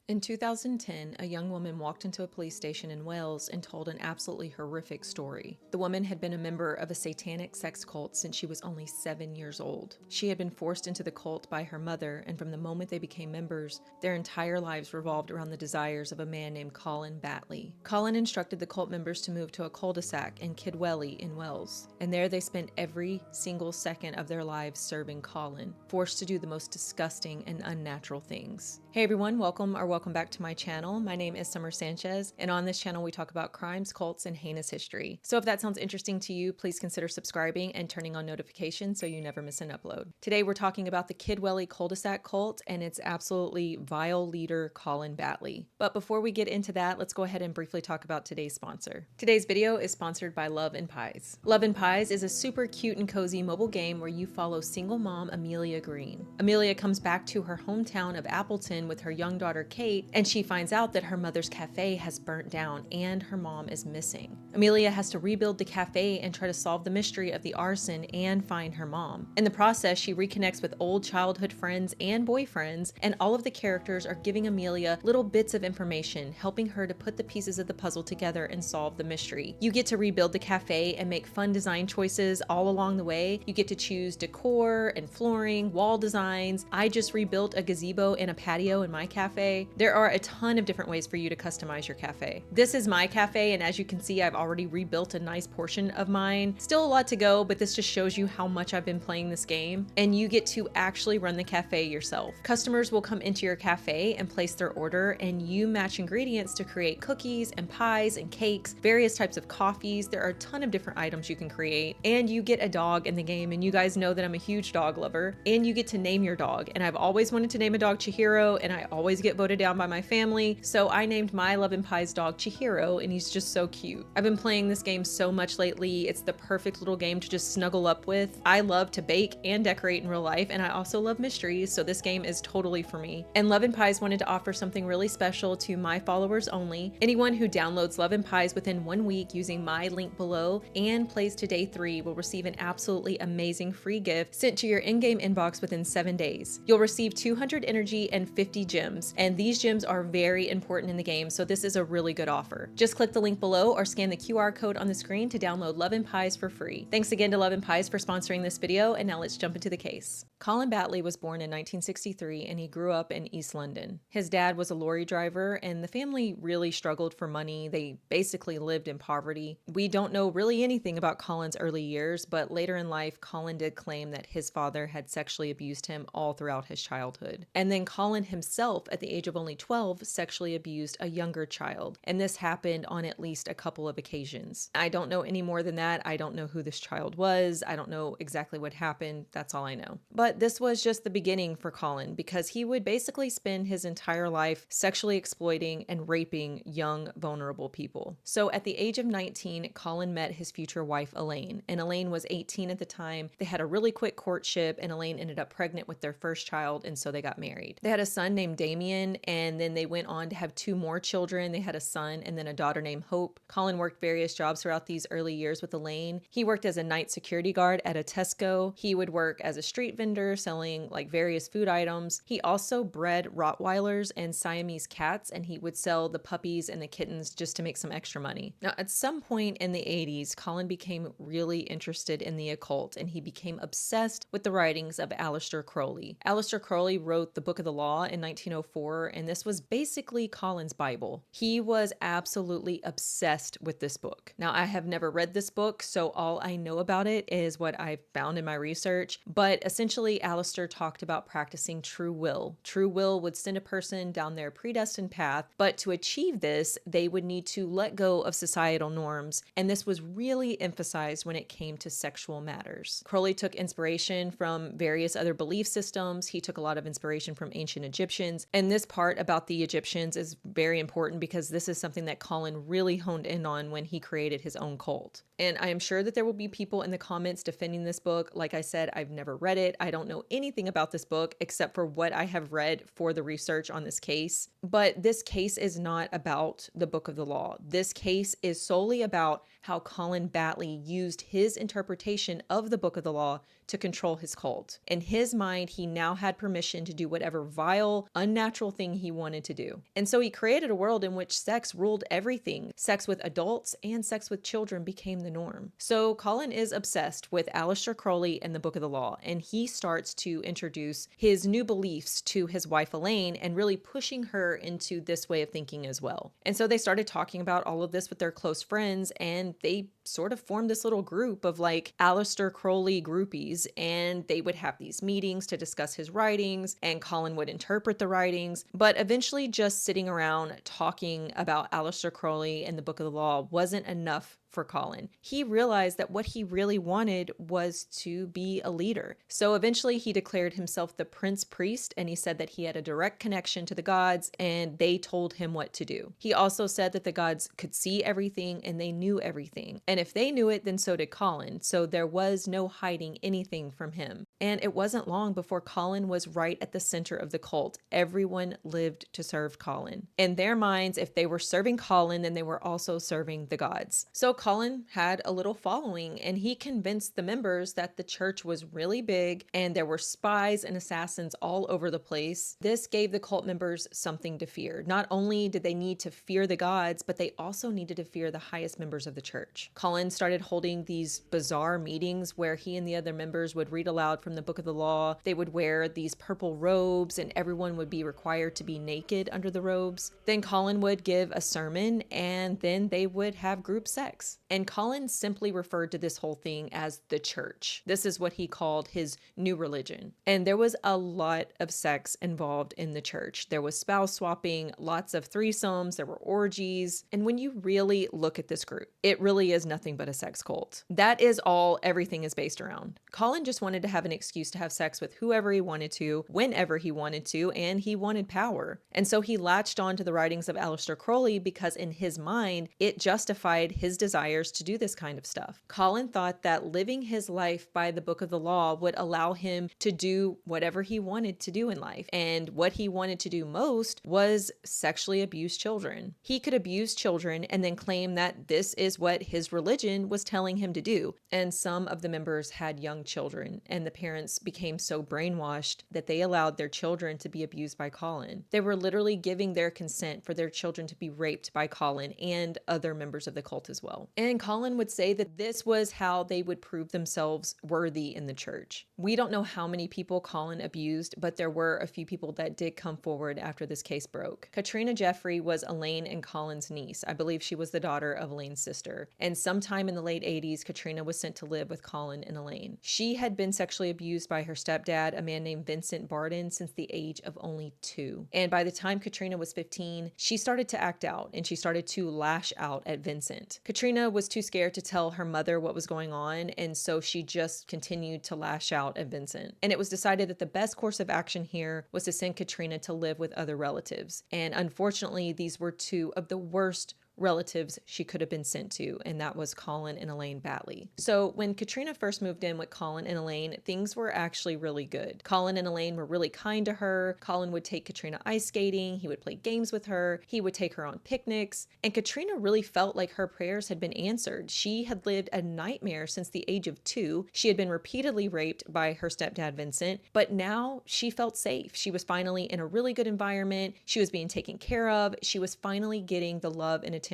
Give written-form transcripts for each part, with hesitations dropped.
In 2010, a young woman walked into a police station in Wales and told an absolutely horrific story. The woman had been a member of a satanic sex cult since she was only 7 years old. She had been forced into the cult by her mother, and from the moment they became members, their entire lives revolved around the desires of a man named Colin Batley. Colin instructed the cult members to move to a cul-de-sac in Kidwelly in Wales, and there they spent every single second of their lives serving Colin, forced to do the most disgusting and unnatural things. Hey everyone, welcome back to my channel. My name is Sommer Sanchez, and on this channel we talk about crimes, cults, and heinous history. So if that sounds interesting to you, please consider subscribing and turning on notifications so you never miss an upload. Today we're talking about the Kidwelly cul-de-sac cult and its absolutely vile leader, Colin Batley. But before we get into that, let's go ahead and briefly talk about today's sponsor. Today's video is sponsored by Love and Pies. Love and Pies is a super cute and cozy mobile game where you follow single mom Amelia Green. Amelia comes back to her hometown of Appleton with her young daughter Kate, and she finds out that her mother's cafe has burnt down and her mom is missing. Amelia has to rebuild the cafe and try to solve the mystery of the arson and find her mom. In the process, she reconnects with old childhood friends and boyfriends, and all of the characters are giving Amelia little bits of information, helping her to put the pieces of the puzzle together and solve the mystery. You get to rebuild the cafe and make fun design choices all along the way. You get to choose decor and flooring, wall designs. I just rebuilt a gazebo and a patio in my cafe. There are a ton of different ways for you to customize your cafe. This is my cafe, and as you can see, I've already rebuilt a nice portion of mine. Still a lot to go, but this just shows you how much I've been playing this game, and you get to actually run the cafe yourself. Customers will come into your cafe and place their order, and you match ingredients to create cookies and pies and cakes, various types of coffees. There are a ton of different items you can create, and you get a dog in the game, and you guys know that I'm a huge dog lover, and you get to name your dog, and I've always wanted to name a dog Chihiro, and I always get voted down by my family, so I named my Love and Pies dog Chihiro, and he's just so cute. I've been playing this game so much lately. It's the perfect little game to just snuggle up with. I love to bake and decorate in real life, and I also love mysteries, so this game is totally for me. And Love and Pies wanted to offer something really special to my followers only. Anyone who downloads Love and Pies within 1 week using my link below and plays to day 3 will receive an absolutely amazing free gift sent to your in-game inbox within 7 days. You'll receive 200 energy and 50 gems, and these gems are very important in the game, so this is a really good offer. Just click the link below or scan the QR code on the screen to download Love and Pies for free. Thanks again to Love and Pies for sponsoring this video, and now let's jump into the case. Colin Batley was born in 1963 and he grew up in East London. His dad was a lorry driver and the family really struggled for money. They basically lived in poverty. We don't know really anything about Colin's early years, but later in life, Colin did claim that his father had sexually abused him all throughout his childhood. And then Colin himself, at the age of only 12, sexually abused a younger child. And this happened on at least a couple of occasions. I don't know any more than that. I don't know who this child was. I don't know exactly what happened. That's all I know. But this was just the beginning for Colin, because he would basically spend his entire life sexually exploiting and raping young, vulnerable people. So at the age of 19, Colin met his future wife, Elaine, and Elaine was 18 at the time. They had a really quick courtship, and Elaine ended up pregnant with their first child, and so they got married. They had a son named Damien, and then they went on to have 2 more children. They had a son and then a daughter named Hope. Colin worked various jobs throughout these early years with Elaine. He worked as a night security guard at a Tesco. He would work as a street vendor selling like various food items. He also bred Rottweilers and Siamese cats, and he would sell the puppies and the kittens just to make some extra money. Now, at some point in the 80s, Colin became really interested in the occult, and he became obsessed with the writings of Aleister Crowley. Aleister Crowley wrote the Book of the Law in 1904, and this was basically Colin's Bible. He was absolutely obsessed with this book. Now, I have never read this book, so all I know about it is what I've found in my research, but essentially Aleister talked about practicing true will. True will would send a person down their predestined path, but to achieve this, they would need to let go of societal norms, and this was really emphasized when it came to sexual matters. Crowley took inspiration from various other belief systems. He took a lot of inspiration from ancient Egyptians, and this part about the Egyptians is very important because this is something that Colin really honed in on when he created his own cult. And I am sure that there will be people in the comments defending this book. Like I said, I've never read it. I don't know anything about this book except for what I have read for the research on this case. But this case is not about the book of the law. This case is solely about how Colin Batley used his interpretation of the book of the law to control his cult. In his mind, he now had permission to do whatever vile, unnatural thing he wanted to do. And so he created a world in which sex ruled everything. Sex with adults and sex with children became the norm. So Colin is obsessed with Aleister Crowley and the book of the law, and he starts to introduce his new beliefs to his wife Elaine and really pushing her into this way of thinking as well. And so they started talking about all of this with their close friends, and they sort of formed this little group of like Aleister Crowley groupies, and they would have these meetings to discuss his writings, and Colin would interpret the writings. But eventually just sitting around talking about Aleister Crowley and the book of the law wasn't enough for Colin. He realized that what he really wanted was to be a leader. So eventually he declared himself the Prince Priest, and he said that he had a direct connection to the gods and they told him what to do. He also said that the gods could see everything and they knew everything. And if they knew it, then so did Colin. So there was no hiding anything from him. And it wasn't long before Colin was right at the center of the cult. Everyone lived to serve Colin. In their minds, if they were serving Colin, then they were also serving the gods. So Colin had a little following, and he convinced the members that the church was really big and there were spies and assassins all over the place. This gave the cult members something to fear. Not only did they need to fear the gods, but they also needed to fear the highest members of the church. Colin started holding these bizarre meetings where he and the other members would read aloud from the book of the law. They would wear these purple robes and everyone would be required to be naked under the robes. Then Colin would give a sermon and then they would have group sex. And Colin simply referred to this whole thing as the church. This is what he called his new religion. And there was a lot of sex involved in the church. There was spouse swapping, lots of threesomes, there were orgies. And when you really look at this group, it really is nothing but a sex cult. That is all everything is based around. Colin just wanted to have an excuse to have sex with whoever he wanted to, whenever he wanted to, and he wanted power. And so he latched on to the writings of Aleister Crowley because in his mind, it justified his desires to do this kind of stuff. Colin thought that living his life by the book of the law would allow him to do whatever he wanted to do in life. And what he wanted to do most was sexually abuse children. He could abuse children and then claim that this is what his religion was telling him to do. And some of the members had young children, and the parents became so brainwashed that they allowed their children to be abused by Colin. They were literally giving their consent for their children to be raped by Colin and other members of the cult as well. And Colin would say that this was how they would prove themselves worthy in the church. We don't know how many people Colin abused, but there were a few people that did come forward after this case broke. Katrina Jeffrey was Elaine and Colin's niece. I believe she was the daughter of Elaine's sister. And sometime in the late 80s, Katrina was sent to live with Colin and Elaine. She had been sexually abused by her stepdad, a man named Vincent Barden, since the age of only 2. And by the time Katrina was 15, she started to act out and she started to lash out at Vincent. Katrina was too scared to tell her mother what was going on, and so she just continued to lash out at Vincent. And it was decided that the best course of action here was to send Katrina to live with other relatives. And unfortunately, these were two of the worst relatives she could have been sent to, and that was Colin and Elaine Batley. So when Katrina first moved in with Colin and Elaine, things were actually really good. Colin and Elaine were really kind to her. Colin would take Katrina ice skating, he would play games with her, he would take her on picnics, and Katrina really felt like her prayers had been answered. She had lived a nightmare since the age of 2. She had been repeatedly raped by her stepdad Vincent, but now she felt safe. She was finally in a really good environment. She was being taken care of. She was finally getting the love and attention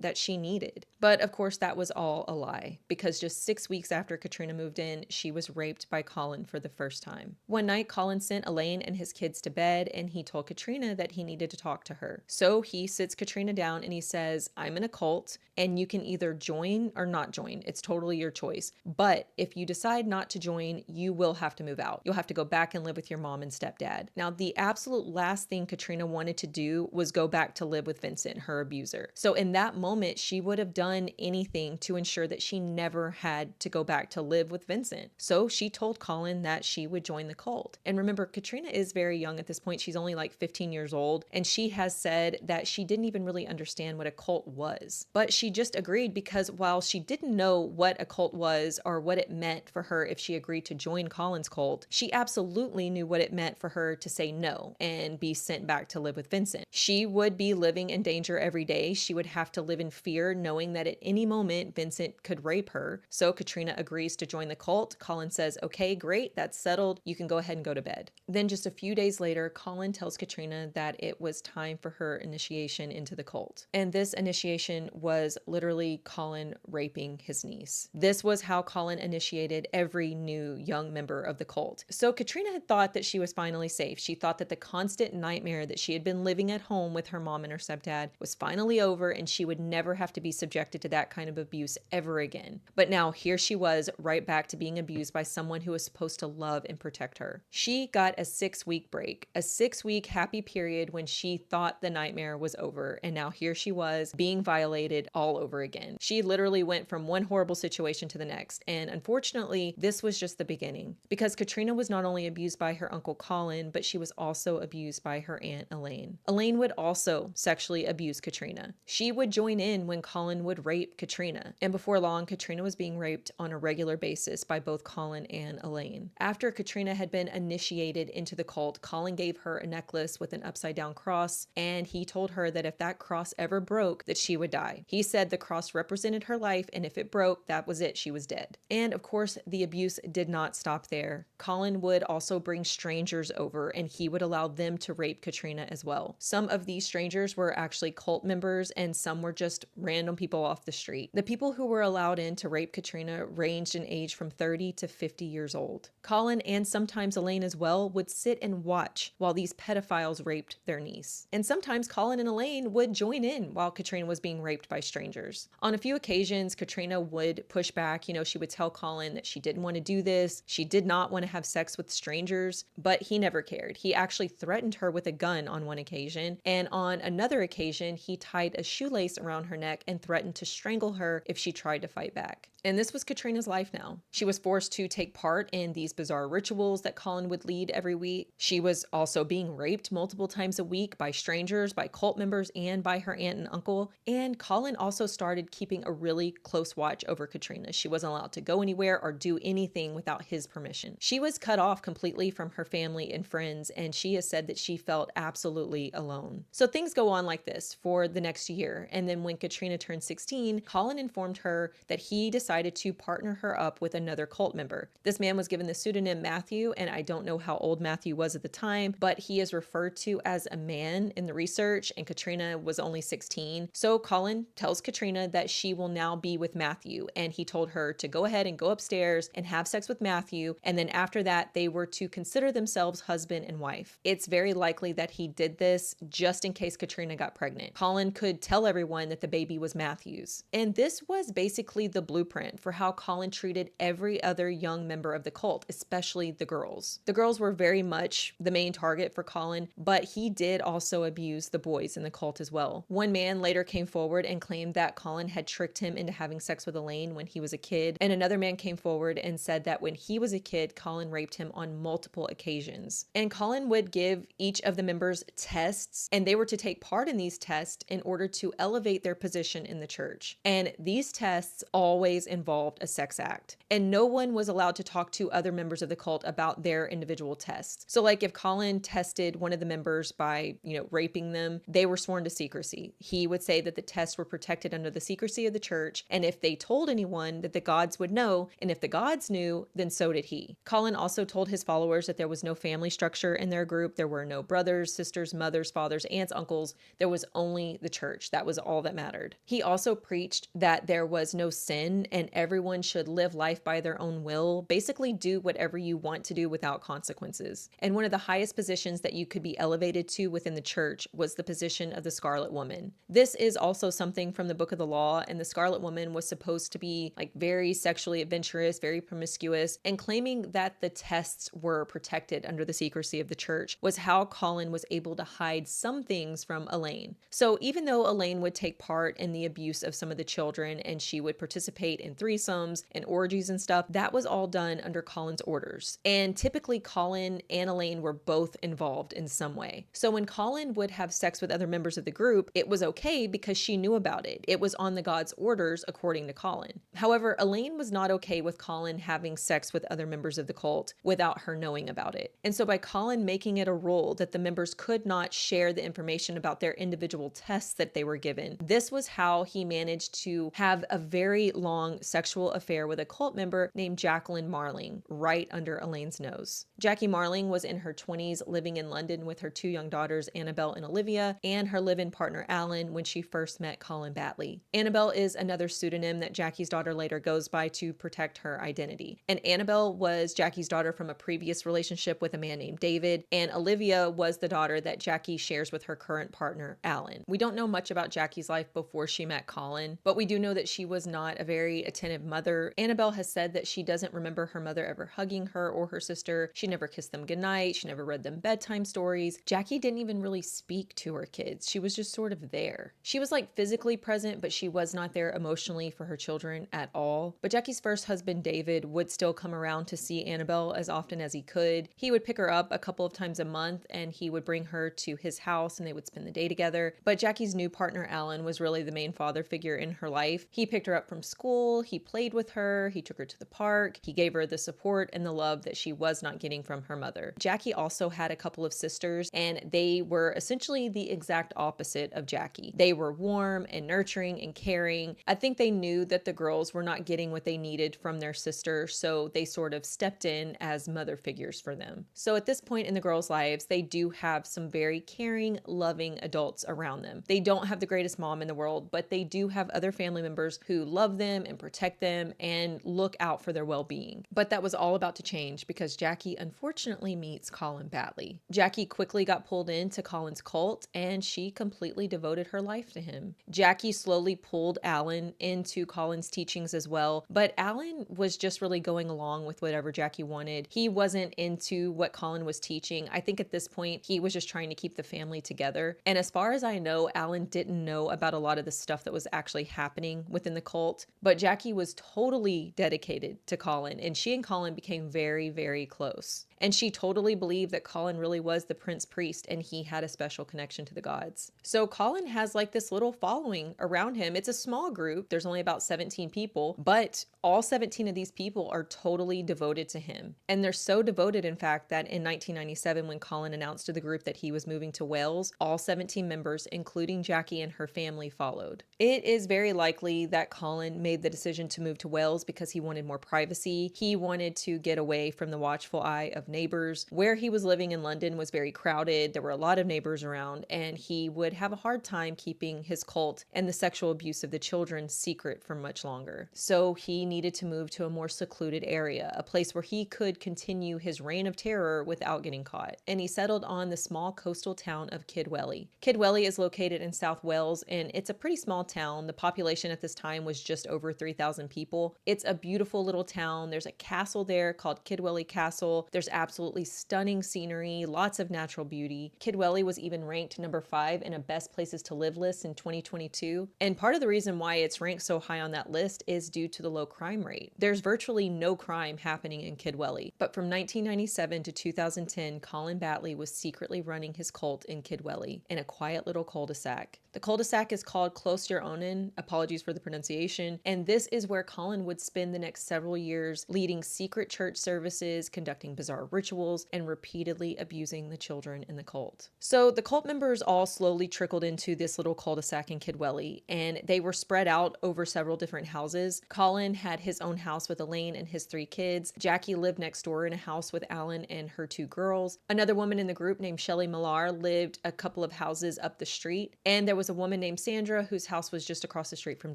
that she needed. But of course, that was all a lie, because just 6 weeks after Katrina moved in, she was raped by Colin for the first time. One night, Colin sent Elaine and his kids to bed, and he told Katrina that he needed to talk to her. So he sits Katrina down and he says, "I'm in a cult, and you can either join or not join. It's totally your choice. But if you decide not to join, you will have to move out. You'll have to go back and live with your mom and stepdad." Now, the absolute last thing Katrina wanted to do was go back to live with Vincent, her abuser. So in that moment, she would have done anything to ensure that she never had to go back to live with Vincent. So she told Colin that she would join the cult. And remember, Katrina is very young at this point. She's only like 15 years old. And she has said that she didn't even really understand what a cult was. But she just agreed because while she didn't know what a cult was or what it meant for her if she agreed to join Colin's cult, she absolutely knew what it meant for her to say no and be sent back to live with Vincent. She would be living in danger every day. She would have to live in fear, knowing that at any moment Vincent could rape her. So Katrina agrees to join the cult. Colin says, okay, great, that's settled. You can go ahead and go to bed. Then just a few days later, Colin tells Katrina that it was time for her initiation into the cult. And this initiation was literally Colin raping his niece. This was how Colin initiated every new young member of the cult. So Katrina had thought that she was finally safe. She thought that the constant nightmare that she had been living at home with her mom and her stepdad was finally over, and she would never have to be subjected to that kind of abuse ever again. But now here she was, right back to being abused by someone who was supposed to love and protect her. She got a 6-week break, a 6-week happy period when she thought the nightmare was over, and now here she was being violated all over again. She literally went from one horrible situation to the next, and unfortunately, this was just the beginning, because Katrina was not only abused by her uncle Colin, but she was also abused by her aunt Elaine. Elaine would also sexually abuse Katrina. She would join in when Colin would rape Katrina, and before long, Katrina was being raped on a regular basis by both Colin and Elaine. After Katrina had been initiated into the cult, Colin gave her a necklace with an upside-down cross, and he told her that if that cross ever broke, that she would die. He said the cross represented her life, and if it broke, that was it, she was dead. And of course, the abuse did not stop there. Colin would also bring strangers over, and he would allow them to rape Katrina as well. Some of these strangers were actually cult members, and some were just random people off the street. The people who were allowed in to rape Katrina ranged in age from 30 to 50 years old. Colin, and sometimes Elaine as well, would sit and watch while these pedophiles raped their niece. And sometimes Colin and Elaine would join in while Katrina was being raped by strangers. On a few occasions, Katrina would push back. She would tell Colin that she didn't want to do this. She did not want to have sex with strangers, but he never cared. He actually threatened her with a gun on one occasion, and on another occasion, he tied a shoelace around her neck and threatened to strangle her if she tried to fight back. And this was Katrina's life now. She was forced to take part in these bizarre rituals that Colin would lead every week. She was also being raped multiple times a week by strangers, by cult members, and by her aunt and uncle. And Colin also started keeping a really close watch over Katrina. She wasn't allowed to go anywhere or do anything without his permission. She was cut off completely from her family and friends, and she has said that she felt absolutely alone. So things go on like this for the next year. And then when Katrina turned 16, Colin informed her that he decided to partner her up with another cult member. This man was given the pseudonym Matthew, and I don't know how old Matthew was at the time, but he is referred to as a man in the research, and Katrina was only 16. So Colin tells Katrina that she will now be with Matthew, and he told her to go ahead and go upstairs and have sex with Matthew, and then after that, they were to consider themselves husband and wife. It's very likely that he did this just in case Katrina got pregnant. Colin could tell everyone that the baby was Matthew's. And this was basically the blueprint for how Colin treated every other young member of the cult, especially the girls. The girls were very much the main target for Colin, but he did also abuse the boys in the cult as well. One man later came forward and claimed that Colin had tricked him into having sex with Elaine when he was a kid, and another man came forward and said that when he was a kid, Colin raped him on multiple occasions. And Colin would give each of the members tests, and they were to take part in these tests in order to elevate their position in the church. And these tests always involved a sex act, and no one was allowed to talk to other members of the cult about their individual tests. So like if Colin tested one of the members by, raping them, they were sworn to secrecy. He would say that the tests were protected under the secrecy of the church, and if they told anyone, that the gods would know, and if the gods knew, then so did he. Colin also told his followers that there was no family structure in their group. There were no brothers, sisters, mothers, fathers, aunts, uncles. There was only the church. That was all that mattered. He also preached that there was no sin and everyone should live life by their own will. Basically, do whatever you want to do without consequences. And one of the highest positions that you could be elevated to within the church was the position of the Scarlet Woman. This is also something from the Book of the Law, and the Scarlet Woman was supposed to be like very sexually adventurous, very promiscuous, and claiming that the tests were protected under the secrecy of the church was how Colin was able to hide some things from Elaine. So even though Elaine would take part in the abuse of some of the children and she would participate in threesomes and orgies and stuff, that was all done under Colin's orders. And typically Colin and Elaine were both involved in some way. So when Colin would have sex with other members of the group, it was okay because she knew about it. It was on the God's orders according to Colin. However, Elaine was not okay with Colin having sex with other members of the cult without her knowing about it. And so by Colin making it a rule that the members could not share the information about their individual tests that they were given, this was how he managed to have a very long sexual affair with a cult member named Jacqueline Marling right under Elaine's nose. Jackie Marling was in her 20s, living in London with her two young daughters, Annabelle and Olivia, and her live-in partner Alan when she first met Colin Batley. Annabelle is another pseudonym that Jackie's daughter later goes by to protect her identity. And Annabelle was Jackie's daughter from a previous relationship with a man named David, and Olivia was the daughter that Jackie shares with her current partner, Alan. We don't know much about Jackie's life before she met Colin, but we do know that she was not a very attentive mother. Annabelle has said that she doesn't remember her mother ever hugging her or her sister. She never kissed them goodnight. She never read them bedtime stories. Jackie didn't even really speak to her kids. She was just sort of there. She was like physically present, but she was not there emotionally for her children at all. But Jackie's first husband, David, would still come around to see Annabelle as often as he could. He would pick her up a couple of times a month and he would bring her to his house and they would spend the day together. But Jackie's new partner, Alan, was really the main father figure in her life. He picked her up from school, he played with her, he took her to the park, he gave her the support and the love that she was not getting from her mother. Jackie also had a couple of sisters and they were essentially the exact opposite of Jackie. They were warm and nurturing and caring. I think they knew that the girls were not getting what they needed from their sister, so they sort of stepped in as mother figures for them. So at this point in the girls' lives, they do have some very caring, loving adults around them. They don't have the greatest mom in the world, but they do have other family members who love them and protect them and look out for their well-being. But that was all about to change because Jackie unfortunately meets Colin Batley. Jackie quickly got pulled into Colin's cult and she completely devoted her life to him. Jackie slowly pulled Alan into Colin's teachings as well, but Alan was just really going along with whatever Jackie wanted. He wasn't into what Colin was teaching. I think at this point, he was just trying to keep the family together. And as far as I know, Alan didn't know about a lot of the stuff that was actually happening within the cult, but Jackie was totally dedicated to Colin, and she and Colin became very, very close. And she totally believed that Colin really was the prince priest and he had a special connection to the gods. So Colin has like this little following around him. It's a small group. There's only about 17 people, but all 17 of these people are totally devoted to him. And they're so devoted, in fact, that in 1997, when Colin announced to the group that he was moving to Wales, all 17 members, including Jackie and her family, followed. It is very likely that Colin made the decision to move to Wales because he wanted more privacy. He wanted to get away from the watchful eye of neighbors. Where he was living in London was very crowded. There were a lot of neighbors around, and he would have a hard time keeping his cult and the sexual abuse of the children secret for much longer. So he needed to move to a more secluded area, a place where he could continue his reign of terror without getting caught. And he settled on the small coastal town of Kidwelly. Kidwelly is located in South Wales, and it's a pretty small town. The population at this time was just over 3,000 people. It's a beautiful little town. There's a castle there called Kidwelly Castle. There's absolutely stunning scenery, lots of natural beauty. Kidwelly was even ranked number 5 in a best places to live list in 2022. And part of the reason why it's ranked so high on that list is due to the low crime rate. There's virtually no crime happening in Kidwelly. But from 1997 to 2010, Colin Batley was secretly running his cult in Kidwelly in a quiet little cul-de-sac. The cul-de-sac is called Cloister Onan, apologies for the pronunciation, and this is where Colin would spend the next several years leading secret church services, conducting bizarre rituals and repeatedly abusing the children in the cult. So the cult members all slowly trickled into this little cul-de-sac in Kidwelly, and they were spread out over several different houses. Colin had his own house with Elaine and his 3 kids. Jackie lived next door in a house with Alan and her 2 girls. Another woman in the group named Shelley Millar lived a couple of houses up the street, and there was a woman named Sandra whose house was just across the street from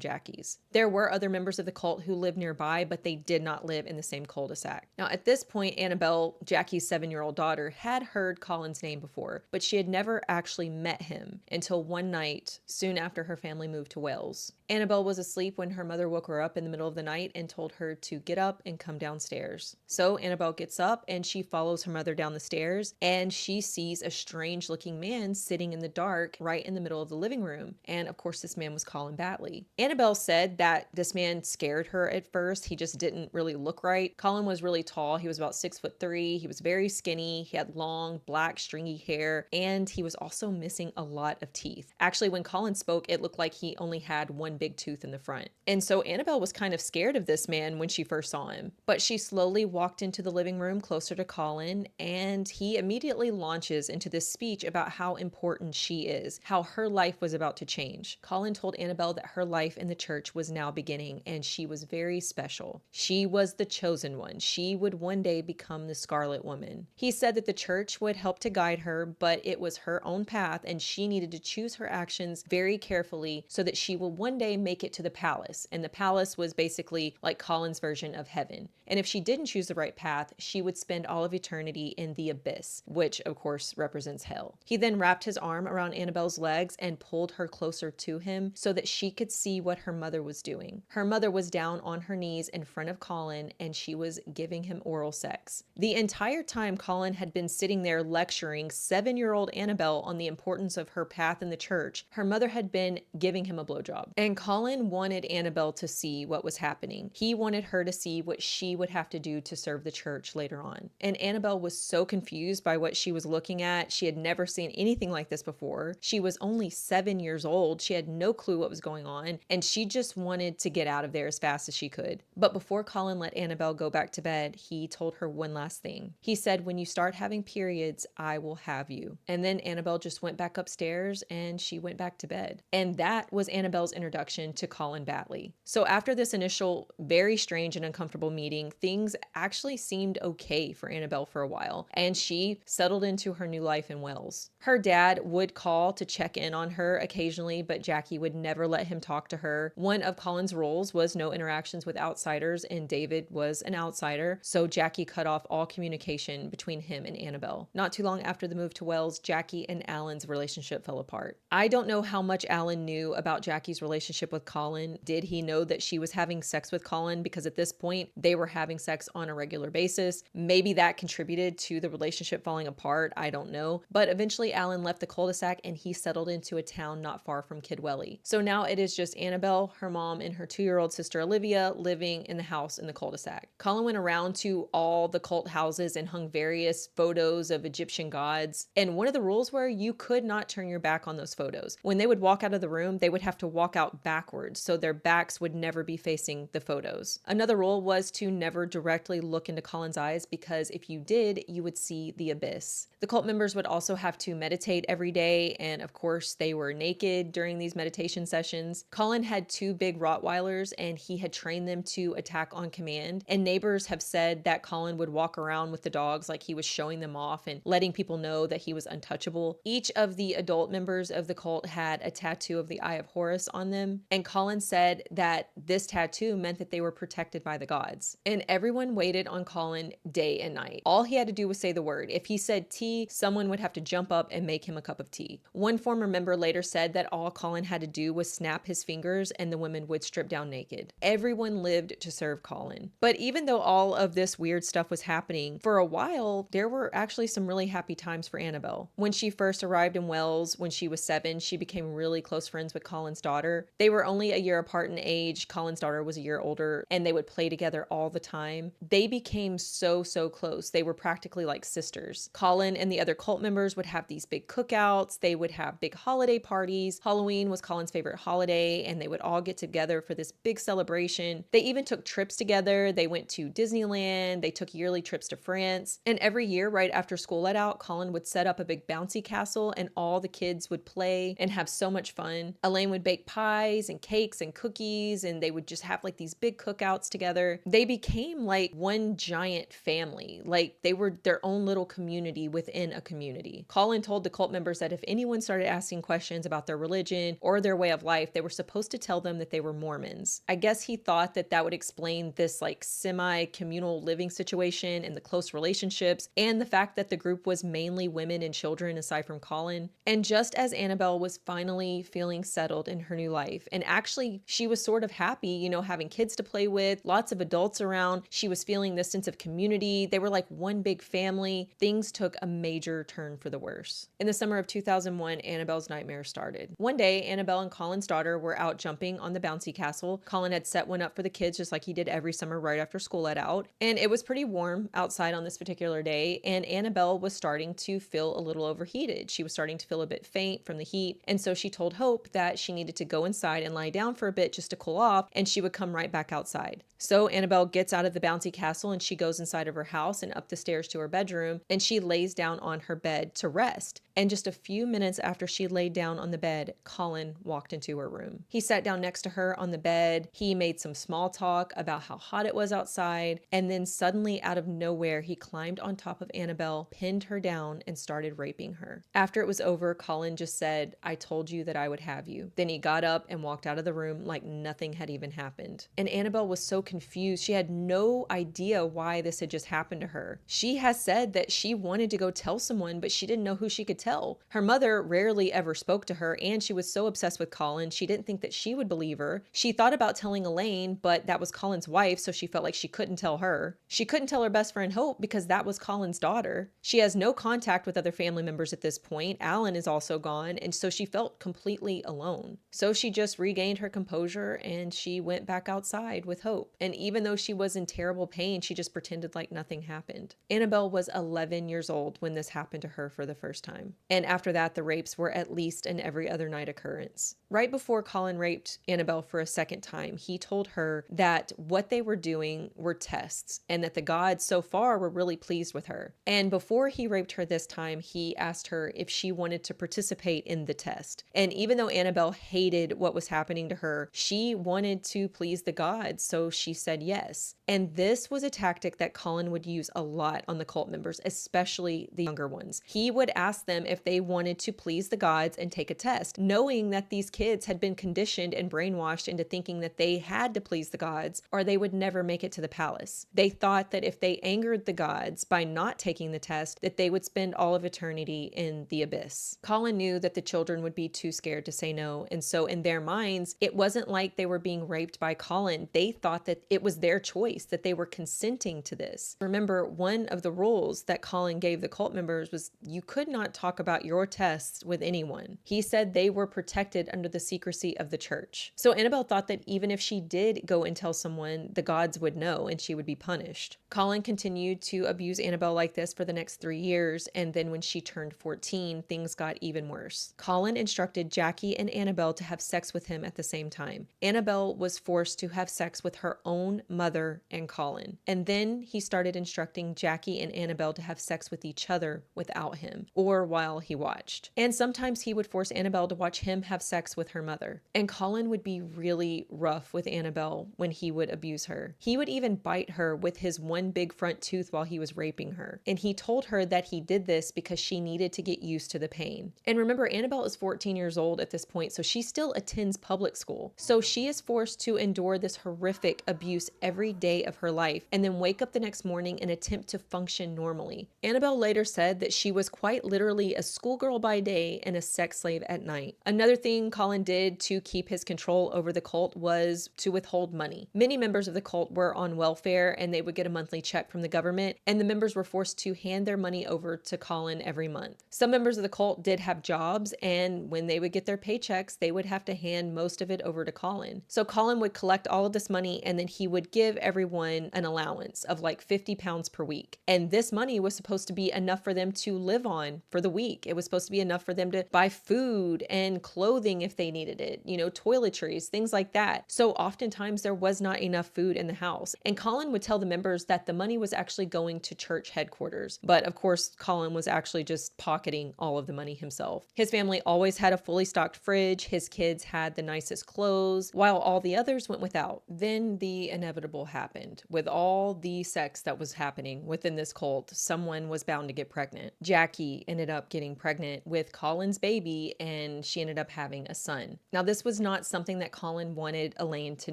Jackie's. There were other members of the cult who lived nearby, but they did not live in the same cul-de-sac. Now, at this point, Annabelle, Jackie's 7-year-old daughter, had heard Colin's name before, but she had never actually met him until one night soon after her family moved to Wales. Annabelle was asleep when her mother woke her up in the middle of the night and told her to get up and come downstairs. So Annabelle gets up and she follows her mother down the stairs, and she sees a strange looking man sitting in the dark right in the middle of the living room. And of course, this man was Colin Batley. Annabelle said that this man scared her at first. He just didn't really look right. Colin was really tall. He was about 6'3". He was very skinny. He had long, black, stringy hair, and he was also missing a lot of teeth. Actually, when Colin spoke, it looked like he only had one big tooth in the front. And so Annabelle was kind of scared of this man when she first saw him. But she slowly walked into the living room closer to Colin, and he immediately launches into this speech about how important she is, how her life was about to change. Colin told Annabelle that her life in the church was now beginning, and she was very special. She was the chosen one. She would one day become the Scarlet Woman. He said that the church would help to guide her, but it was her own path, and she needed to choose her actions very carefully so that she will one day make it to the palace. And the palace was basically like Colin's version of heaven. And if she didn't choose the right path, she would spend all of eternity in the abyss, which of course represents hell. He then wrapped his arm around Annabelle's legs and pulled her closer to him so that she could see what her mother was doing. Her mother was down on her knees in front of Colin, and she was giving him oral sex. The entire time Colin had been sitting there lecturing 7-year-old Annabelle on the importance of her path in the church, her mother had been giving him a blowjob. And Colin wanted Annabelle to see what was happening. He wanted her to see what she would have to do to serve the church later on. And Annabelle was so confused by what she was looking at. She had never seen anything like this before. She was only 7 years old. She had no clue what was going on, and she just wanted to get out of there as fast as she could. But before Colin let Annabelle go back to bed, he told her one last thing. He said, "When you start having periods, I will have you." And then Annabelle just went back upstairs and she went back to bed. And that was Annabelle's introduction to Colin Batley. So after this initial very strange and uncomfortable meeting, things actually seemed okay for Annabelle for a while, and she settled into her new life in Wales. Her dad would call to check in on her occasionally, but Jackie would never let him talk to her. One of Colin's rules was no interactions with outsiders, and David was an outsider, so Jackie cut off all communication between him and Annabelle. Not too long after the move to Wales, Jackie and Alan's relationship fell apart. I don't know how much Alan knew about Jackie's relationship with Colin. Did he know that she was having sex with Colin? Because at this point, they were having sex on a regular basis. Maybe that contributed to the relationship falling apart. I don't know. But eventually Alan left the cul-de-sac and he settled into a town not far from Kidwelly. So now it is just Annabelle, her mom, and her 2-year-old sister Olivia living in the house in the cul-de-sac. Colin went around to all the cult houses and hung various photos of Egyptian gods. And one of the rules were you could not turn your back on those photos. When they would walk out of the room, they would have to walk out backwards, so their backs would never be facing the photos. Another rule was to never directly look into Colin's eyes, because if you did, you would see the abyss. The cult members would also have to meditate every day, and of course they were naked during these meditation sessions. Colin had 2 big Rottweilers, and he had trained them to attack on command, and neighbors have said that Colin would walk around with the dogs like he was showing them off and letting people know that he was untouchable. Each of the adult members of the cult had a tattoo of the Eye of Horus on them, and Colin said that this tattoo meant that they were protected by the gods. And everyone waited on Colin day and night. All he had to do was say the word. If he said tea, someone would have to jump up and make him a cup of tea. One former member later said that all Colin had to do was snap his fingers and the women would strip down naked. Everyone lived to serve Colin. But even though all of this weird stuff was happening, for a while, there were actually some really happy times for Annabelle. When she first arrived in Wales when she was 7, she became really close friends with Colin's daughter. They were only a year apart in age. Colin's daughter was a year older, and they would play together all the time. They became so close. They were practically like sisters. Colin and the other cult members would have these big cookouts. They would have big holiday parties. Halloween was Colin's favorite holiday, and they would all get together for this big celebration. They even took trips together. They went to Disneyland. They took yearly trips to France. And every year, right after school let out, Colin would set up a big bouncy castle and all the kids would play and have so much fun. Elaine would bake pies and cakes and cookies, and they would just have like these big cookouts together. They became like one giant family. Like they were their own little community within a community. Colin told the cult members that if anyone started asking questions about their religion or their way of life, they were supposed to tell them that they were Mormons. I guess he thought that that would explain this like semi-communal living situation and the close relationships and the fact that the group was mainly women and children aside from Colin. And just as Annabelle was finally feeling settled in her new life, and actually she was sort of happy, you know, having kids to play with, lots of adults around, she was feeling this sense of community. They were like one big family. Things took a major turn for the worse. In the summer of 2001, Annabelle's nightmare started. One day, Annabelle and Colin's daughter were out jumping on the bouncy castle. Colin had set one up for the kids just like he did every summer right after school let out. And it was pretty warm outside on this particular day, and Annabelle was starting to feel a little overheated. She was starting to feel a bit faint from the heat, and so she told Hope that she needed to go inside and lie down for a bit just to cool off, and she would come right back outside. So Annabelle gets out of the bouncy castle and she goes inside of her house and up the stairs to her bedroom, and she lays down on her bed to rest. And just a few minutes after she laid down on the bed, Colin walked into her room. He sat down next to her on the bed. He made some small talk about how hot it was outside. And then suddenly out of nowhere, he climbed on top of Annabelle, pinned her down, and started raping her. After it was over, Colin just said, "I told you that I would have you." Then he got up and walked out of the room like nothing had even happened. And Annabelle was so confused. She had no idea why this had just happened to her. She has said that she wanted to go tell someone, but she didn't know who she could tell. Her mother rarely ever spoke to her, and she was so obsessed with Colin, she didn't think that she would believe her. She thought about telling Elaine, but that was Colin's wife, so she felt like she couldn't tell her. She couldn't tell her best friend Hope because that was Colin's daughter. She has no contact with other family members at this point. Alan is also gone, and so she felt completely alone. So she just regained her composure and she went back outside with Hope. And even though she was in terrible pain, she just pretended like nothing happened. Annabelle was 11 years old when this happened to her for the first time. And after that, the rapes were at least an every other night occurrence. Right before Colin raped Annabelle for a second time, he told her that what they were doing were tests and that the gods so far were really pleased with her. And before he raped her this time, he asked her if she wanted to participate in the test. And even though Annabelle hated what was happening to her, she wanted to please the gods, so she said yes. And this was a tactic that Colin would use a lot on the cult members, especially the younger ones. He would ask them if they wanted to please the gods and take a test, knowing that these kids had been conditioned and brainwashed into thinking that they had to please the gods or they would never make it to the palace. They thought that if they angered the gods by not taking the test, that they would spend all of eternity in the abyss. Colin knew that the children would be too scared to say no, and so in their minds, it wasn't like they were being raped by Colin. They thought that it was their choice, that they were consenting to this. Remember, one of the rules that Colin gave the cult members was you could not talk about your tests with anyone. He said they were protected under the secrecy of the church. So Annabelle thought that even if she did go and tell someone, the gods would know and she would be punished. Colin continued to abuse Annabelle like this for the next 3 years, and then when she turned 14, things got even worse. Colin instructed Jackie and Annabelle to have sex with him at the same time. Annabelle was forced to have sex with her own mother and Colin. And then he started instructing Jackie and Annabelle to have sex with each other without him, or while he watched. And sometimes he would force Annabelle to watch him have sex with her mother. And Colin would be really rough with Annabelle when he would abuse her. He would even bite her with his one big front tooth while he was raping her. And he told her that he did this because she needed to get used to the pain. And remember, Annabelle is 14 years old at this point, so she still attends public school. So she is forced to endure this horrific abuse every day of her life and then wake up the next morning and attempt to function normally. Annabelle later said that she was quite literally a schoolgirl by day and a sex slave at night. Another thing Colin did to keep his control over the cult was to withhold money. Many members of the cult were on welfare and they would get a monthly check from the government, and the members were forced to hand their money over to Colin every month. Some members of the cult did have jobs, and when they would get their paychecks, they would have to hand most of it over to Colin. So Colin would collect all of this money and then he would give everyone an allowance of like 50 pounds per week. And this money was supposed to be enough for them to live on for the week. It was supposed to be enough for them to buy food and clothing if they needed it, toiletries, things like that. So oftentimes there was not enough food in the house. And Colin would tell the members that the money was actually going to church headquarters. But of course, Colin was actually just pocketing all of the money himself. His family always had a fully stocked fridge. His kids had the nicest clothes, while all the others went without. Then the inevitable happened. With all the sex that was happening within this cult, someone was bound to get pregnant. Jackie ended up getting pregnant with Colin's baby, and she ended up having a son. Now, this was not something that Colin wanted Elaine to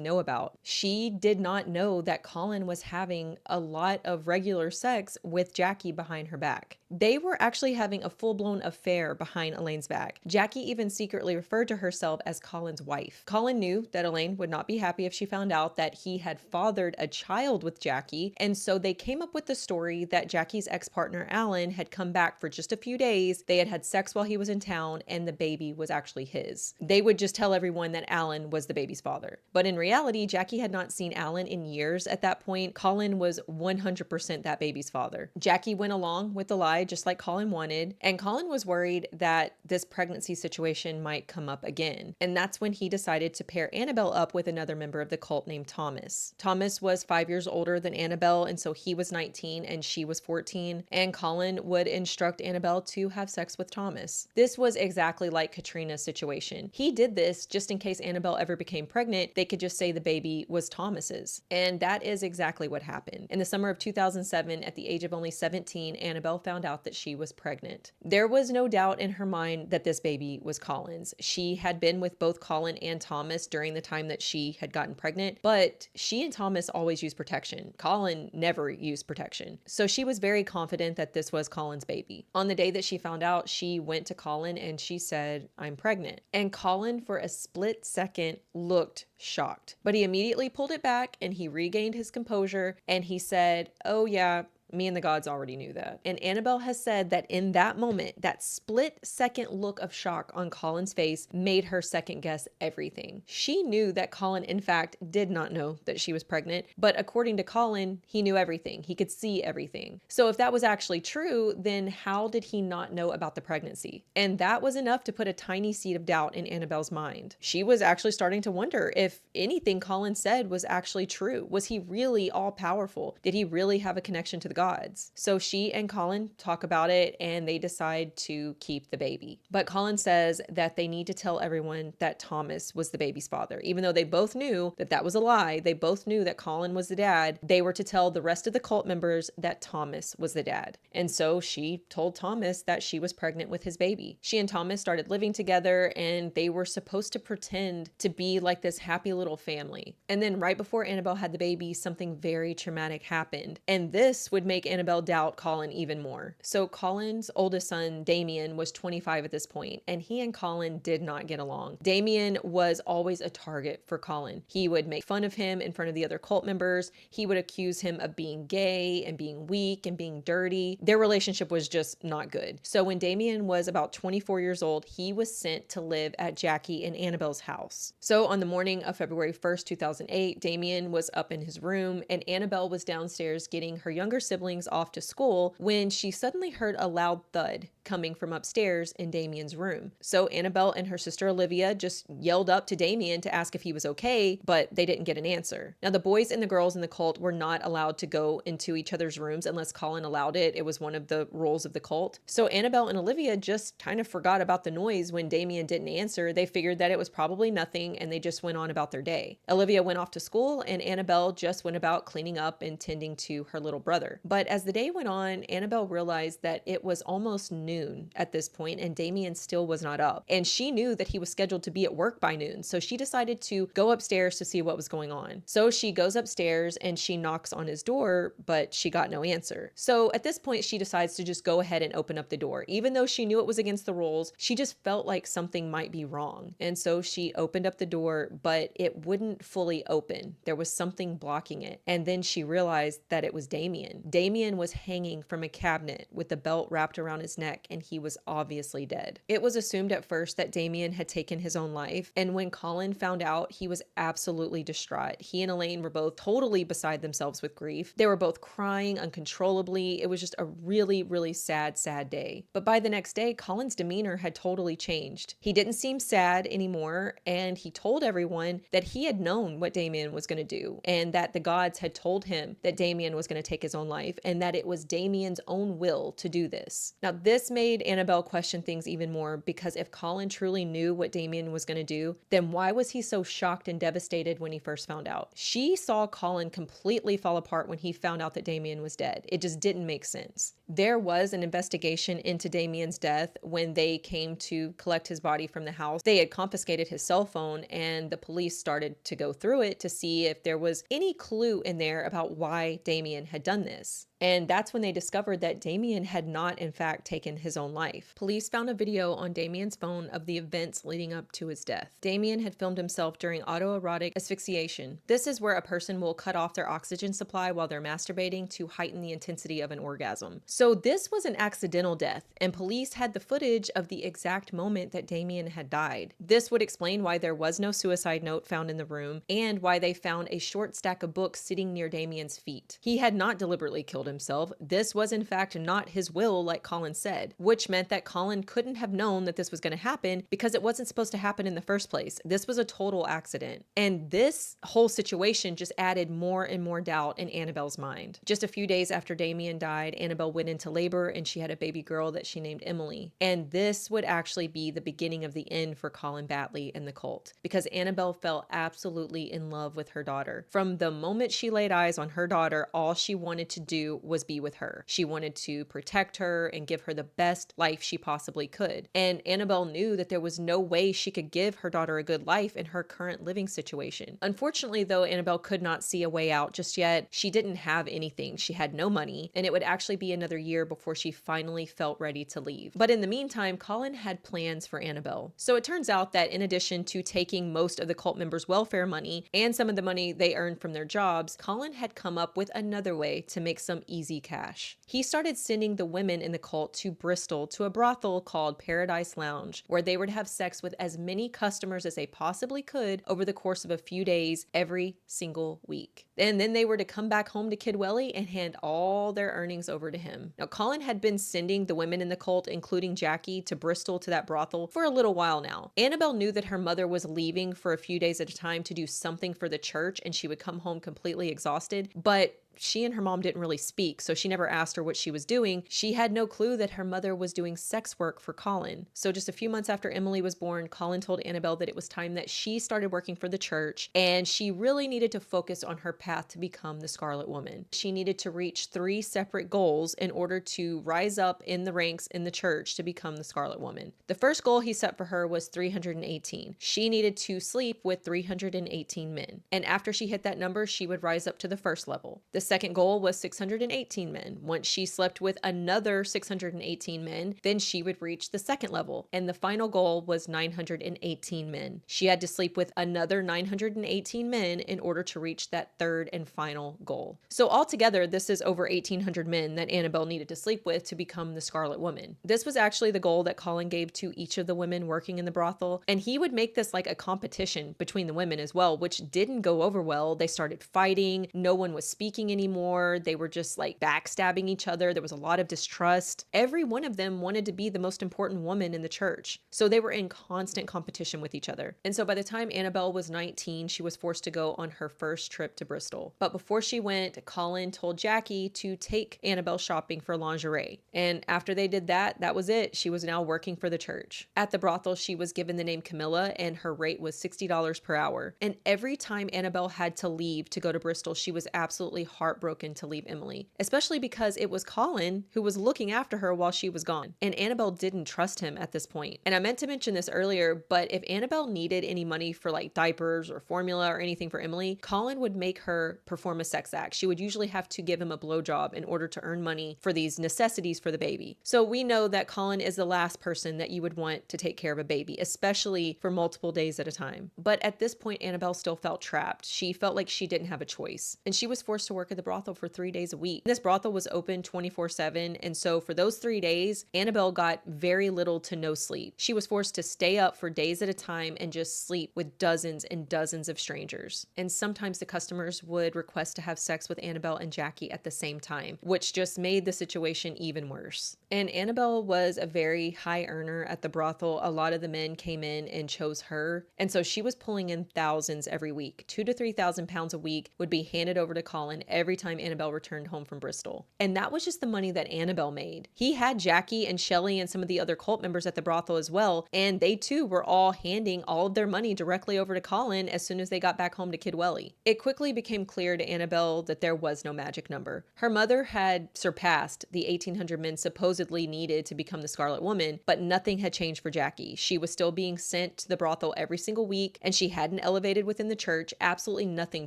know about. She did not know that Colin was having a lot of regular sex with Jackie behind her back. They were actually having a full-blown affair behind Elaine's back. Jackie even secretly referred to herself as Colin's wife. Colin knew that Elaine would not be happy if she found out that he had fathered a child with Jackie, and so they came up with the story that Jackie's ex-partner Alan had come back for just a few days. They had had sex while he was in town, and the baby was actually his. They would just tell everyone that Alan was the baby's father. But in reality, Jackie had not seen Alan in years at that point. Colin was 100% that baby's father. Jackie went along with the lie just like Colin wanted, and Colin was worried that this pregnancy situation might come up again. And that's when he decided to pair Annabelle up with another member of the cult named Thomas. Thomas was 5 years older than Annabelle, and so he was 19 and she was 14, and Colin would instruct Annabelle to have sex with Thomas. This was exactly like Katrina's situation. He did this just in case Annabelle ever became pregnant, they could just say the baby was Thomas's. And that is exactly what happened. In the summer of 2007, at the age of only 17, Annabelle found out that she was pregnant. There was no doubt in her mind that this baby was Colin's. She had been with both Colin and Thomas during the time that she had gotten pregnant, but she and Thomas always used protection. Colin never used protection. So she was very confident that this was Colin's baby. On the day that she found out, she went to Colin and she said, "I'm pregnant." And Colin, for a split second, looked shocked, but he immediately pulled it back and he regained his composure and he said, "Oh yeah, me and the gods already knew that." And Annabelle has said that in that moment, that split second look of shock on Colin's face made her second guess everything. She knew that Colin, in fact, did not know that she was pregnant, but according to Colin, he knew everything. He could see everything. So if that was actually true, then how did he not know about the pregnancy? And that was enough to put a tiny seed of doubt in Annabelle's mind. She was actually starting to wonder if anything Colin said was actually true. Was he really all powerful? Did he really have a connection to the gods? So she and Colin talk about it and they decide to keep the baby. But Colin says that they need to tell everyone that Thomas was the baby's father. Even though they both knew that that was a lie, they both knew that Colin was the dad, they were to tell the rest of the cult members that Thomas was the dad. And so she told Thomas that she was pregnant with his baby. She and Thomas started living together and they were supposed to pretend to be like this happy little family. And then right before Annabelle had the baby, something very traumatic happened. And this would make Annabelle doubt Colin even more. So Colin's oldest son, Damien, was 25 at this point, and he and Colin did not get along. Damien was always a target for Colin. He would make fun of him in front of the other cult members. He would accuse him of being gay and being weak and being dirty. Their relationship was just not good. So when Damien was about 24 years old, he was sent to live at Jackie and Annabelle's house. So on the morning of February 1st, 2008, Damien was up in his room and Annabelle was downstairs getting her younger siblings off to school when she suddenly heard a loud thud coming from upstairs in Damien's room. So Annabelle and her sister Olivia just yelled up to Damien to ask if he was okay, but they didn't get an answer. Now the boys and the girls in the cult were not allowed to go into each other's rooms unless Colin allowed it. It was one of the rules of the cult. So Annabelle and Olivia just kind of forgot about the noise when Damien didn't answer. They figured that it was probably nothing and they just went on about their day. Olivia went off to school and Annabelle just went about cleaning up and tending to her little brother. But as the day went on, Annabelle realized that it was almost noon at this point and Damien still was not up. And she knew that he was scheduled to be at work by noon. So she decided to go upstairs to see what was going on. So she goes upstairs and she knocks on his door, but she got no answer. So at this point, she decides to just go ahead and open up the door. Even though she knew it was against the rules, she just felt like something might be wrong. And so she opened up the door, but it wouldn't fully open. There was something blocking it. And then she realized that it was Damien. Damien was hanging from a cabinet with the belt wrapped around his neck, and he was obviously dead. It was assumed at first that Damien had taken his own life, and when Colin found out, he was absolutely distraught. He and Elaine were both totally beside themselves with grief. They were both crying uncontrollably. It was just a really, really sad day. But by the next day, Colin's demeanor had totally changed. He didn't seem sad anymore, and he told everyone that he had known what Damien was going to do, and that the gods had told him that Damien was going to take his own life, and that it was Damien's own will to do this. Now, this made Annabelle question things even more, because if Colin truly knew what Damien was going to do, then why was he so shocked and devastated when he first found out? She saw Colin completely fall apart when he found out that Damien was dead. It just didn't make sense. There was an investigation into Damien's death when they came to collect his body from the house. They had confiscated his cell phone, and the police started to go through it to see if there was any clue in there about why Damien had done this. And that's when they discovered that Damien had not, in fact, taken his own life. Police found a video on Damien's phone of the events leading up to his death. Damien had filmed himself during autoerotic asphyxiation. This is where a person will cut off their oxygen supply while they're masturbating to heighten the intensity of an orgasm. So this was an accidental death, and police had the footage of the exact moment that Damien had died. This would explain why there was no suicide note found in the room, and why they found a short stack of books sitting near Damien's feet. He had not deliberately killed himself. This was in fact not his will, like Colin said, which meant that Colin couldn't have known that this was going to happen because it wasn't supposed to happen in the first place. This was a total accident. And this whole situation just added more and more doubt in Annabelle's mind. Just a few days after Damien died, Annabelle went into labor and she had a baby girl that she named Emily. And this would actually be the beginning of the end for Colin Batley and the cult, because Annabelle fell absolutely in love with her daughter. From the moment she laid eyes on her daughter, all she wanted to do was be with her. She wanted to protect her and give her the best life she possibly could. And Annabelle knew that there was no way she could give her daughter a good life in her current living situation. Unfortunately, though, Annabelle could not see a way out just yet. She didn't have anything. She had no money, and it would actually be another year before she finally felt ready to leave. But in the meantime, Colin had plans for Annabelle. So it turns out that in addition to taking most of the cult members' welfare money and some of the money they earned from their jobs, Colin had come up with another way to make some easy cash. He started sending the women in the cult to Bristol to a brothel called Paradise Lounge, where they would have sex with as many customers as they possibly could over the course of a few days every single week. And then they were to come back home to Kidwelly and hand all their earnings over to him. Now, Colin had been sending the women in the cult, including Jackie, to Bristol to that brothel for a little while now. Annabelle knew that her mother was leaving for a few days at a time to do something for the church, and she would come home completely exhausted, but she and her mom didn't really speak, so she never asked her what she was doing. She had no clue that her mother was doing sex work for Colin. So just a few months after Emily was born, Colin told Annabelle that it was time that she started working for the church, and she really needed to focus on her path to become the Scarlet Woman. She needed to reach 3 separate goals in order to rise up in the ranks in the church to become the Scarlet Woman. The first goal he set for her was 318. She needed to sleep with 318 men. And after she hit that number, she would rise up to the first level. The second goal was 618 men. Once she slept with another 618 men, then she would reach the second level. And the final goal was 918 men. She had to sleep with another 918 men in order to reach that third and final goal. So altogether, this is over 1,800 men that Annabelle needed to sleep with to become the Scarlet Woman. This was actually the goal that Colin gave to each of the women working in the brothel, and he would make this like a competition between the women as well, which didn't go over well. They started fighting. No one was speaking anymore. They were just like backstabbing each other. There was a lot of distrust. Every one of them wanted to be the most important woman in the church. So they were in constant competition with each other. And so by the time Annabelle was 19, she was forced to go on her first trip to Bristol. But before she went, Colin told Jackie to take Annabelle shopping for lingerie. And after they did that, that was it. She was now working for the church. At the brothel, she was given the name Camilla, and her rate was $60 per hour. And every time Annabelle had to leave to go to Bristol, she was absolutely heartbroken to leave Emily, especially because it was Colin who was looking after her while she was gone. And Annabelle didn't trust him at this point. And I meant to mention this earlier, but if Annabelle needed any money for like diapers or formula or anything for Emily, Colin would make her perform a sex act. She would usually have to give him a blowjob in order to earn money for these necessities for the baby. So we know that Colin is the last person that you would want to take care of a baby, especially for multiple days at a time. But at this point, Annabelle still felt trapped. She felt like she didn't have a choice, and she was forced to work at the brothel for 3 days a week. This brothel was open 24/7, and so for those 3 days, Annabelle got very little to no sleep. She was forced to stay up for days at a time and just sleep with dozens and dozens of strangers. And sometimes the customers would request to have sex with Annabelle and Jackie at the same time, which just made the situation even worse. And Annabelle was a very high earner at the brothel. A lot of the men came in and chose her. And so she was pulling in thousands every week. 2,000 to 3,000 pounds a week would be handed over to Colin every time Annabelle returned home from Bristol. And that was just the money that Annabelle made. He had Jackie and Shelley and some of the other cult members at the brothel as well. And they too were all handing all of their money directly over to Colin as soon as they got back home to Kidwelly. It quickly became clear to Annabelle that there was no magic number. Her mother had surpassed the 1,800 men supposedly needed to become the Scarlet Woman, but nothing had changed for Jackie. She was still being sent to the brothel every single week, and she hadn't elevated within the church. Absolutely nothing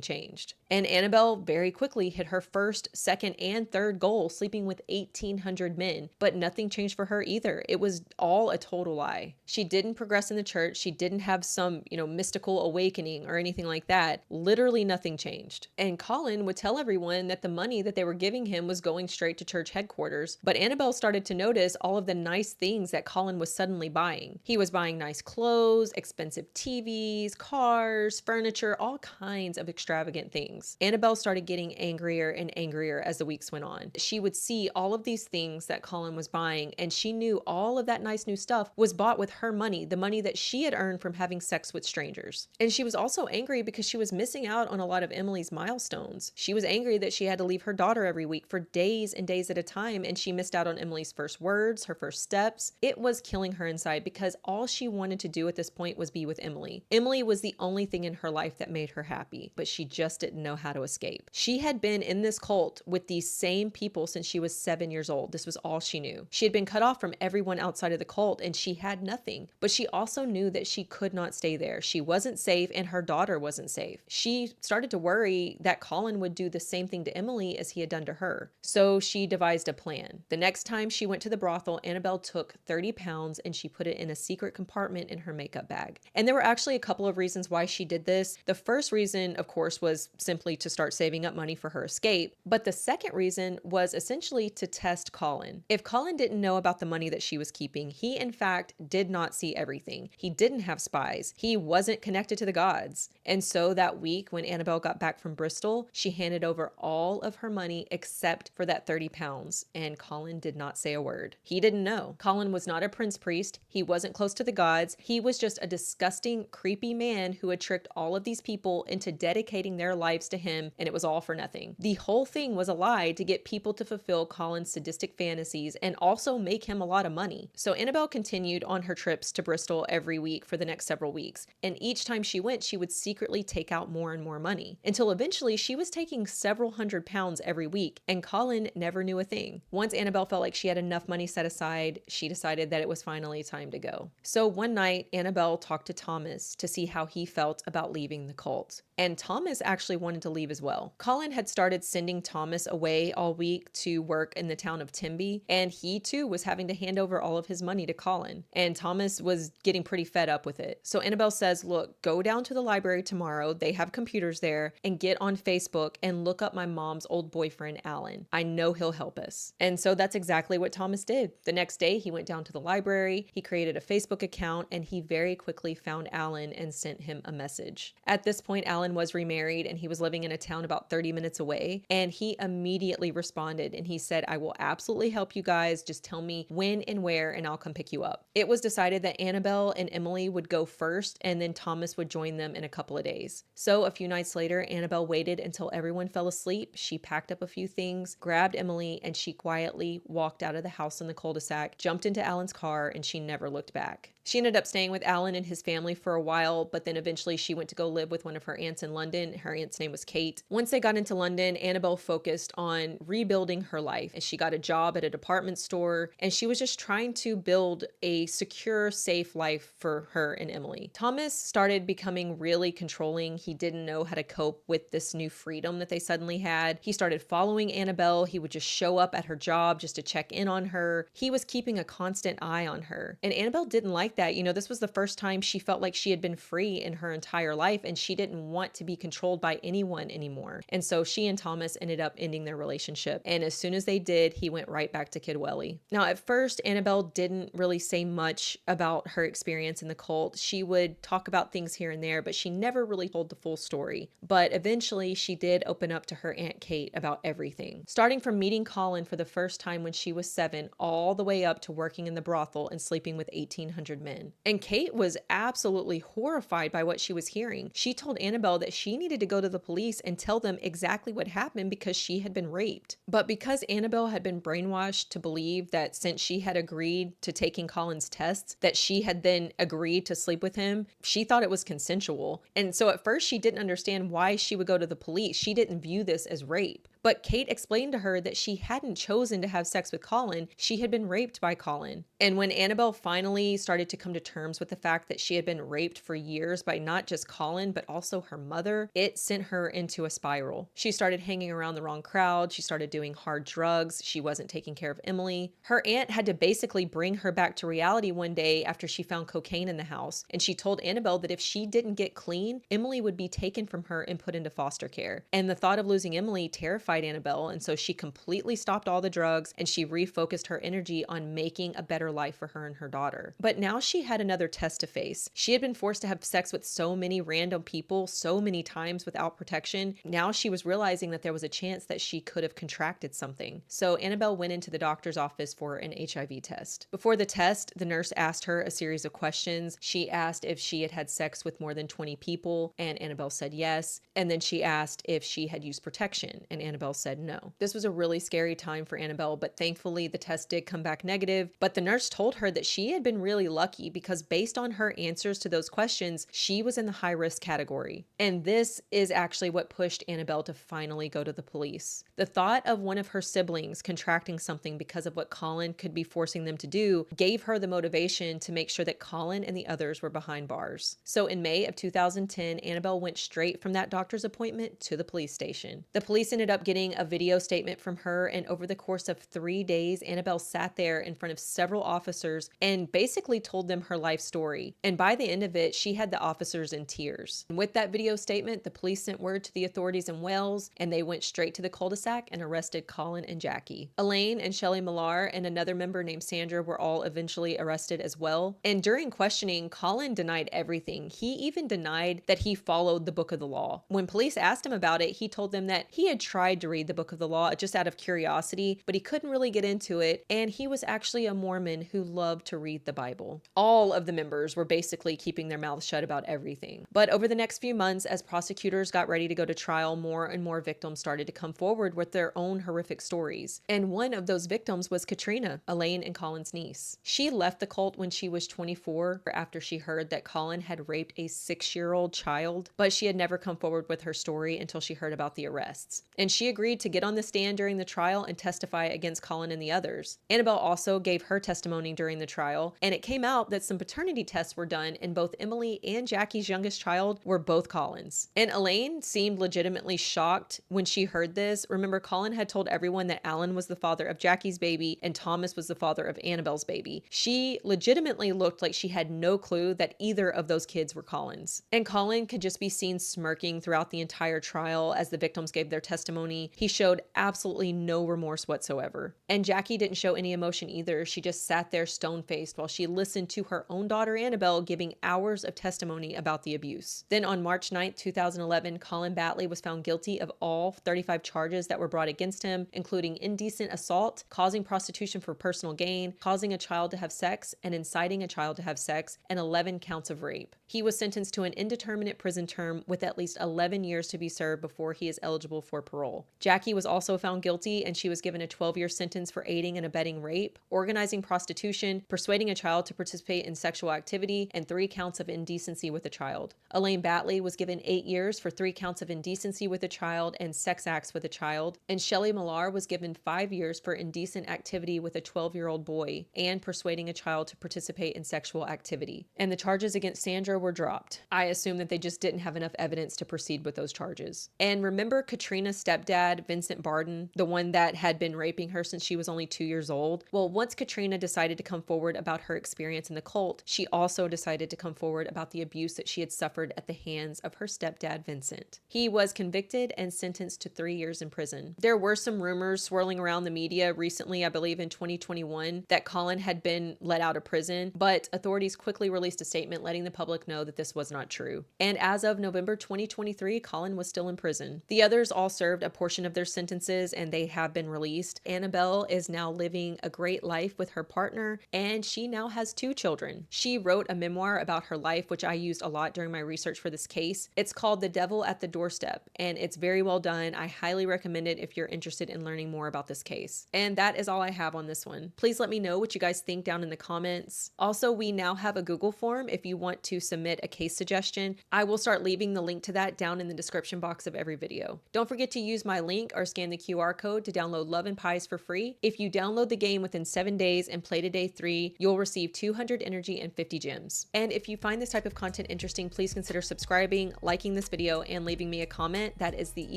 changed. And Annabelle very quickly hit her first, second, and third goal, sleeping with 1,800 men, but nothing changed for her either. It was all a total lie. She didn't progress in the church. She didn't have some, mystical awakening or anything like that. Literally nothing changed. And Colin would tell everyone that the money that they were giving him was going straight to church headquarters, but Annabelle started to notice all of the nice things that Colin was suddenly buying. He was buying nice clothes, expensive TVs, cars, furniture, all kinds of extravagant things. Annabelle started getting angrier and angrier as the weeks went on. She would see all of these things that Colin was buying, and she knew all of that nice new stuff was bought with her money, the money that she had earned from having sex with strangers. And she was also angry because she was missing out on a lot of Emily's milestones. She was angry that she had to leave her daughter every week for days and days at a time, and she missed out on Emily's first words, her first steps. It was killing her inside because all she wanted to do at this point was be with Emily. Emily was the only thing in her life that made her happy, but she just didn't know how to escape. She had been in this cult with these same people since she was 7 years old. This was all she knew. She had been cut off from everyone outside of the cult, and she had nothing. But she also knew that she could not stay there. She wasn't safe, and her daughter wasn't safe. She started to worry that Colin would do the same thing to Emily as he had done to her. So she devised a plan. The next time she went to the brothel, Annabelle took 30 pounds and she put it in a secret compartment in her makeup bag. And there were actually a couple of reasons why she did this. The first reason, of course, was simply to start saving up money for her escape. But the second reason was essentially to test Colin. If Colin didn't know about the money that she was keeping, he in fact did not see everything. He didn't have spies. He wasn't connected to the gods. And so that week when Annabelle got back from Bristol, she handed over all of her money except for that 30 pounds. And Colin did not say a word. He didn't know. Colin was not a prince priest. He wasn't close to the gods. He was just a disgusting, creepy man who had tricked all of these people into dedicating their lives to him, and it was all for nothing. The whole thing was a lie to get people to fulfill Colin's sadistic fantasies and also make him a lot of money. So Annabelle continued on her trips to Bristol every week for the next several weeks, and each time she went, she would secretly take out more and more money, until eventually she was taking several hundred pounds every week, and Colin never knew a thing. Once Annabelle felt like she had enough money set aside, she decided that it was finally time to go. So one night, Annabelle talked to Thomas to see how he felt about leaving the cult. And Thomas actually wanted to leave as well. Colin had started sending Thomas away all week to work in the town of Timby, and he too was having to hand over all of his money to Colin. And Thomas was getting pretty fed up with it. So Annabelle says, look, go down to the library tomorrow. They have computers there, and get on Facebook and look up my mom's old boyfriend, Alan. I know he'll help us. And so that's exactly what Thomas did. The next day, he went down to the library, he created a Facebook account, and he very quickly found Alan and sent him a message. At this point, Alan was remarried and he was living in a town about 30 minutes away, and he immediately responded and he said, I will absolutely help you guys. Just tell me when and where and I'll come pick you up. It was decided that Annabelle and Emily would go first and then Thomas would join them in a couple of days. So a few nights later, Annabelle waited until everyone fell asleep. She packed up a few things, grabbed Emily, and she quietly walked out of the house in the cul-de-sac, jumped into Alan's car, and she never looked back. She ended up staying with Alan and his family for a while, but then eventually she went to go live with one of her aunts in London. Her aunt's name was Kate. Once they got into London, Annabelle focused on rebuilding her life, and she got a job at a department store, and she was just trying to build a secure, safe life for her and Emily. Thomas started becoming really controlling. He didn't know how to cope with this new freedom that they suddenly had. He started following Annabelle. He would just show up at her job just to check in on her. He was keeping a constant eye on her, and Annabelle didn't like like that. This was the first time she felt like she had been free in her entire life, and she didn't want to be controlled by anyone anymore. And so she and Thomas ended up ending their relationship. And as soon as they did, he went right back to Kidwelly. Now, at first, Annabelle didn't really say much about her experience in the cult. She would talk about things here and there, but she never really told the full story. But eventually, she did open up to her Aunt Kate about everything. Starting from meeting Colin for the first time when she was 7, all the way up to working in the brothel and sleeping with 1,800 men. And Kate was absolutely horrified by what she was hearing. She told Annabelle that she needed to go to the police and tell them exactly what happened because she had been raped. But because Annabelle had been brainwashed to believe that since she had agreed to taking Colin's tests, that she had then agreed to sleep with him, she thought it was consensual. And so at first she didn't understand why she would go to the police. She didn't view this as rape. But Kate explained to her that she hadn't chosen to have sex with Colin. She had been raped by Colin. And when Annabelle finally started to come to terms with the fact that she had been raped for years by not just Colin, but also her mother, it sent her into a spiral. She started hanging around the wrong crowd. She started doing hard drugs. She wasn't taking care of Emily. Her aunt had to basically bring her back to reality one day after she found cocaine in the house. And she told Annabelle that if she didn't get clean, Emily would be taken from her and put into foster care. And the thought of losing Emily terrified Annabelle, and so she completely stopped all the drugs and she refocused her energy on making a better life for her and her daughter. But now she had another test to face. She had been forced to have sex with so many random people so many times without protection. Now she was realizing that there was a chance that she could have contracted something. So Annabelle went into the doctor's office for an HIV test. Before the test, the nurse asked her a series of questions. She asked if she had had sex with more than 20 people, and Annabelle said yes. And then she asked if she had used protection, and Annabelle said no. This was a really scary time for Annabelle, but thankfully the test did come back negative. But the nurse told her that she had been really lucky because based on her answers to those questions, she was in the high risk category. And this is actually what pushed Annabelle to finally go to the police. The thought of one of her siblings contracting something because of what Colin could be forcing them to do gave her the motivation to make sure that Colin and the others were behind bars. So in May of 2010, Annabelle went straight from that doctor's appointment to the police station. The police ended up getting a video statement from her, and over the course of 3 days, Annabelle sat there in front of several officers and basically told them her life story. And by the end of it, she had the officers in tears. And with that video statement, the police sent word to the authorities in Wales, and they went straight to the cul-de-sac and arrested Colin and Jackie. Elaine and Shelley Millar and another member named Sandra were all eventually arrested as well. And during questioning, Colin denied everything. He even denied that he followed the book of the law. When police asked him about it, he told them that he had tried to read the book of the law just out of curiosity, but he couldn't really get into it, and he was actually a Mormon who loved to read the Bible. All of the members were basically keeping their mouths shut about everything. But over the next few months, as prosecutors got ready to go to trial, more and more victims started to come forward with their own horrific stories. And one of those victims was Katrina, Elaine and Colin's niece. She left the cult when she was 24 after she heard that Colin had raped a 6-year-old child, but she had never come forward with her story until she heard about the arrests. And she agreed to get on the stand during the trial and testify against Colin and the others. Annabelle also gave her testimony during the trial, and it came out that some paternity tests were done, and both Emily and Jackie's youngest child were both Colin's. And Elaine seemed legitimately shocked when she heard this. Remember, Colin had told everyone that Alan was the father of Jackie's baby and Thomas was the father of Annabelle's baby. She legitimately looked like she had no clue that either of those kids were Colin's. And Colin could just be seen smirking throughout the entire trial as the victims gave their testimony. He showed absolutely no remorse whatsoever. And Jackie didn't show any emotion either. She just sat there stone-faced while she listened to her own daughter Annabelle giving hours of testimony about the abuse. Then on March 9, 2011, Colin Batley was found guilty of all 35 charges that were brought against him, including indecent assault, causing prostitution for personal gain, causing a child to have sex, and inciting a child to have sex, and 11 counts of rape. He was sentenced to an indeterminate prison term with at least 11 years to be served before he is eligible for parole. Jackie was also found guilty, and she was given a 12-year sentence for aiding and abetting rape, organizing prostitution, persuading a child to participate in sexual activity, and 3 counts of indecency with a child. Elaine Batley was given 8 years for 3 counts of indecency with a child and sex acts with a child, and Shelley Millar was given 5 years for indecent activity with a 12-year-old boy and persuading a child to participate in sexual activity. And the charges against Sandra were dropped. I assume that they just didn't have enough evidence to proceed with those charges. And remember Katrina's stepdad stepdad, Vincent Barden, the one that had been raping her since she was only 2 years old. Well, once Katrina decided to come forward about her experience in the cult, she also decided to come forward about the abuse that she had suffered at the hands of her stepdad, Vincent. He was convicted and sentenced to 3 years in prison. There were some rumors swirling around the media recently, I believe in 2021, that Colin had been let out of prison, but authorities quickly released a statement letting the public know that this was not true. And as of November 2023, Colin was still in prison. The others all served a portion of their sentences and they have been released. Annabelle is now living a great life with her partner, and she now has 2 children. She wrote a memoir about her life, which I used a lot during my research for this case. It's called The Devil at the Doorstep, and it's very well done. I highly recommend it if you're interested in learning more about this case. And that is all I have on this one. Please let me know what you guys think down in the comments. Also, we now have a Google form if you want to submit a case suggestion. I will start leaving the link to that down in the description box of every video. Don't forget to use my link or scan the QR code to download Love and Pies for free. If you download the game within 7 days and play to day 3, you'll receive 200 energy and 50 gems. And if you find this type of content interesting, please consider subscribing, liking this video, and leaving me a comment. That is the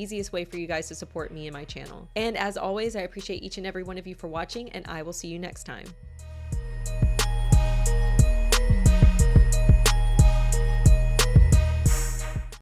easiest way for you guys to support me and my channel. And as always, I appreciate each and every one of you for watching, and I will see you next time.